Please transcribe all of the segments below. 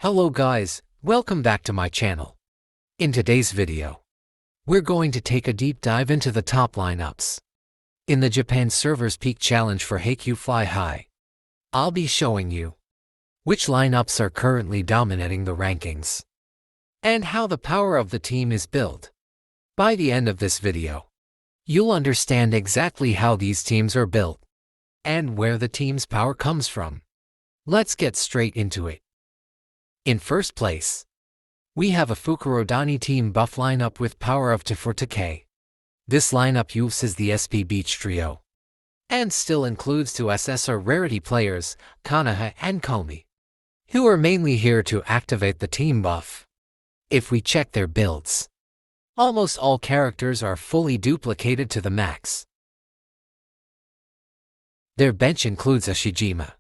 Hello guys, welcome back to my channel. In today's video, we're going to take a deep dive into the top lineups in the Japan Servers Peak Challenge for Haikyuu Fly High. I'll be showing you which lineups are currently dominating the rankings and how the power of the team is built. By the end of this video, you'll understand exactly how these teams are built and where the team's power comes from. Let's get straight into it. In first place, we have a Fukurodani team buff lineup with power of 240k. This lineup uses the SP Beach Trio and still includes two SSR rarity players, Kanaha and Komi, who are mainly here to activate the team buff. If we check their builds, almost all characters are fully duplicated to the max. Their bench includes a Shijima,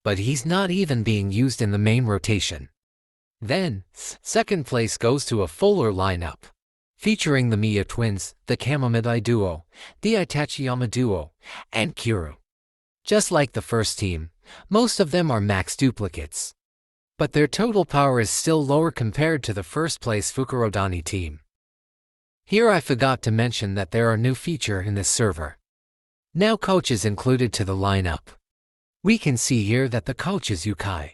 but he's not even being used in the main rotation. Then, second place goes to a fuller lineup, featuring the Miya twins, the Kamamidai duo, the Itachiyama duo, and Kuru. Just like the first team, most of them are max duplicates, but their total power is still lower compared to the first place Fukurodani team. Here I forgot to mention that there are new feature in this server. Now coach is included to the lineup. We can see here that the coach is Yukai.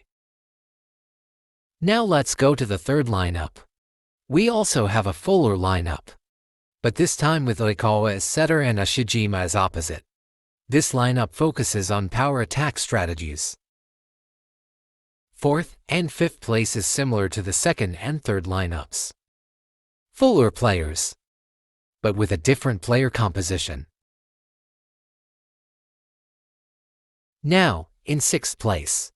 Now let's go to the third lineup. We also have a fuller lineup, but this time with Oikawa as setter and a Shijima as opposite. This lineup focuses on power attack strategies. Fourth and fifth place is similar to the second and third lineups. Fuller players, but with a different player composition. Now, in sixth place,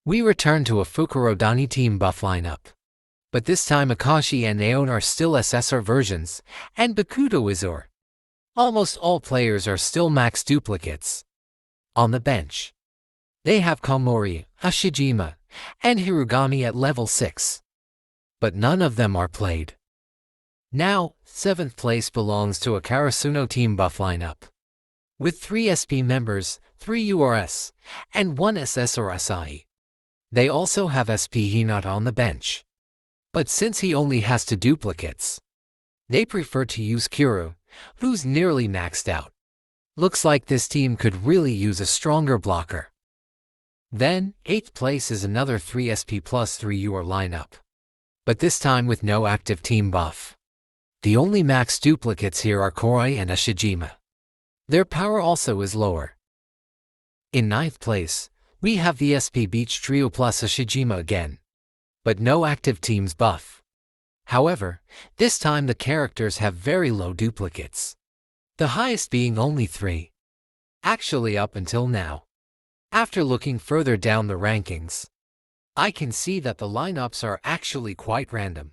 we return to a Fukurodani team buff lineup, but this time Akashi and Aon are still SSR versions, and Bakuto is Or. Almost all players are still max duplicates. On the bench, they have Komori, Ashijima, and Hirugami at level 6, but none of them are played. Now, seventh place belongs to a Karasuno team buff lineup, with 3 SP members, 3 URS, and 1 SSR Asahi. They also have SP Hinata on the bench, but since he only has 2 duplicates, they prefer to use Kuru, who's nearly maxed out. Looks like this team could really use a stronger blocker. Then, 8th place is another 3 SP plus 3 UR lineup, but this time with no active team buff. The only max duplicates here are Koroi and Ashijima. Their power also is lower. In 9th place, we have the SP Beach Trio plus Ashijima again, but no active teams buff. However, this time the characters have very low duplicates, the highest being only 3. Actually up until now. After looking further down the rankings, I can see that the lineups are actually quite random.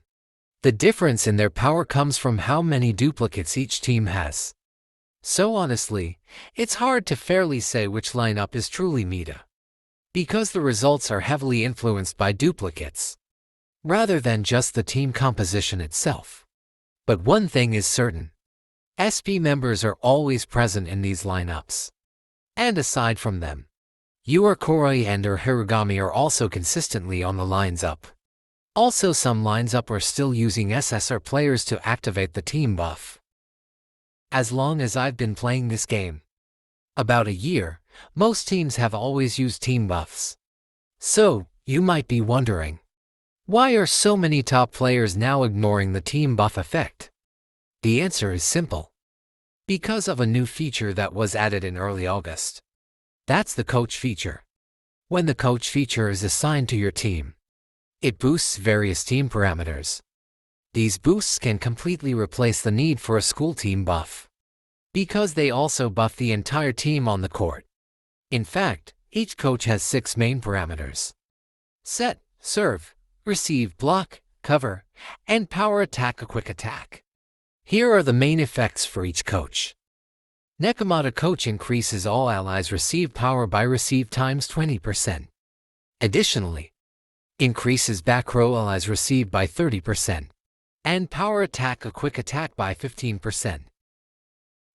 The difference in their power comes from how many duplicates each team has. So honestly, it's hard to fairly say which lineup is truly meta, because the results are heavily influenced by duplicates, rather than just the team composition itself. But one thing is certain. SP members are always present in these lineups. And aside from them, Koroi and or Hirugami are also consistently on the lines up. Also some lines up are still using SSR players to activate the team buff. As long as I've been playing this game, about a year, most teams have always used team buffs. So, you might be wondering, why are so many top players now ignoring the team buff effect? The answer is simple. Because of a new feature that was added in early August. That's the coach feature. When the coach feature is assigned to your team, it boosts various team parameters. These boosts can completely replace the need for a school team buff, because they also buff the entire team on the court. In fact, each coach has 6 main parameters: set, serve, receive, block, cover, and power attack, a quick attack. Here are the main effects for each coach. Nekomata coach increases all allies receive power by receive times 20%. Additionally, increases back row allies received by 30%, and power attack, a quick attack, by 15%.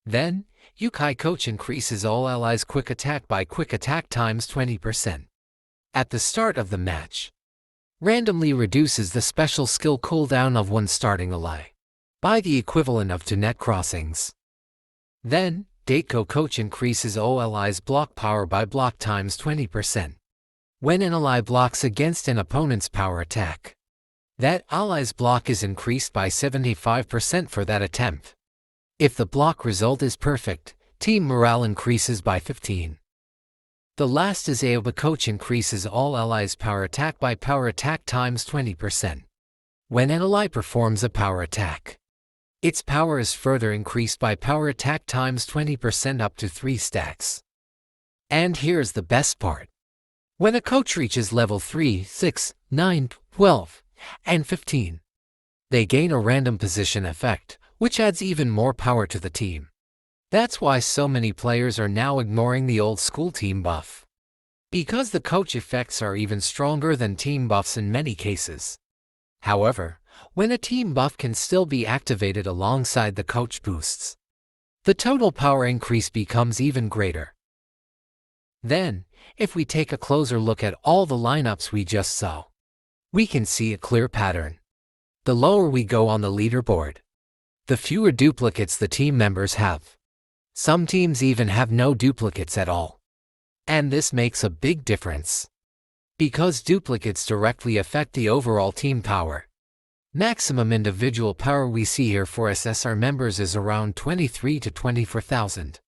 Then, Yukai coach increases all allies quick attack by quick attack times 20%. At the start of the match, randomly reduces the special skill cooldown of one starting ally by the equivalent of 2 net crossings. Then, Daiko Coach increases all allies' block power by block times 20%. When an ally blocks against an opponent's power attack, that ally's block is increased by 75% for that attempt. If the block result is perfect, team morale increases by 15. The last is Aoba Coach increases all allies' power attack by power attack times 20%. When an ally performs a power attack, its power is further increased by power attack times 20% up to 3 stacks. And here's the best part. When a coach reaches level 3, 6, 9, 12, and 15, they gain a random position effect, which adds even more power to the team. That's why so many players are now ignoring the old school team buff, because the coach effects are even stronger than team buffs in many cases. However, when a team buff can still be activated alongside the coach boosts, the total power increase becomes even greater. Then, if we take a closer look at all the lineups we just saw, we can see a clear pattern. The lower we go on the leaderboard, the fewer duplicates the team members have. Some teams even have no duplicates at all. And this makes a big difference, because duplicates directly affect the overall team power. Maximum individual power we see here for SSR members is around 23 to 24,000,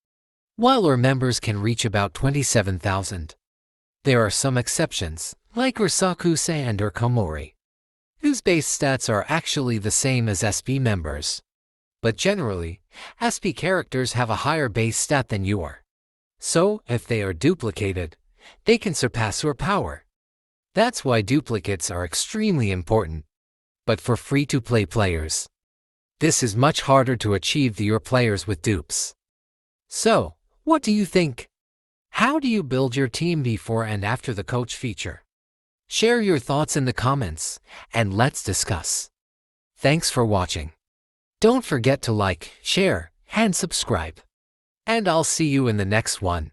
while our members can reach about 27,000. There are some exceptions, like Ursaku-se and Komori, whose base stats are actually the same as SP members. But generally, SP characters have a higher base stat than you are. So, if they are duplicated, they can surpass your power. That's why duplicates are extremely important. But for free-to-play players, this is much harder to achieve than your players with dupes. So, what do you think? How do you build your team before and after the coach feature? Share your thoughts in the comments, and let's discuss. Thanks for watching. Don't forget to like, share, and subscribe. And I'll see you in the next one.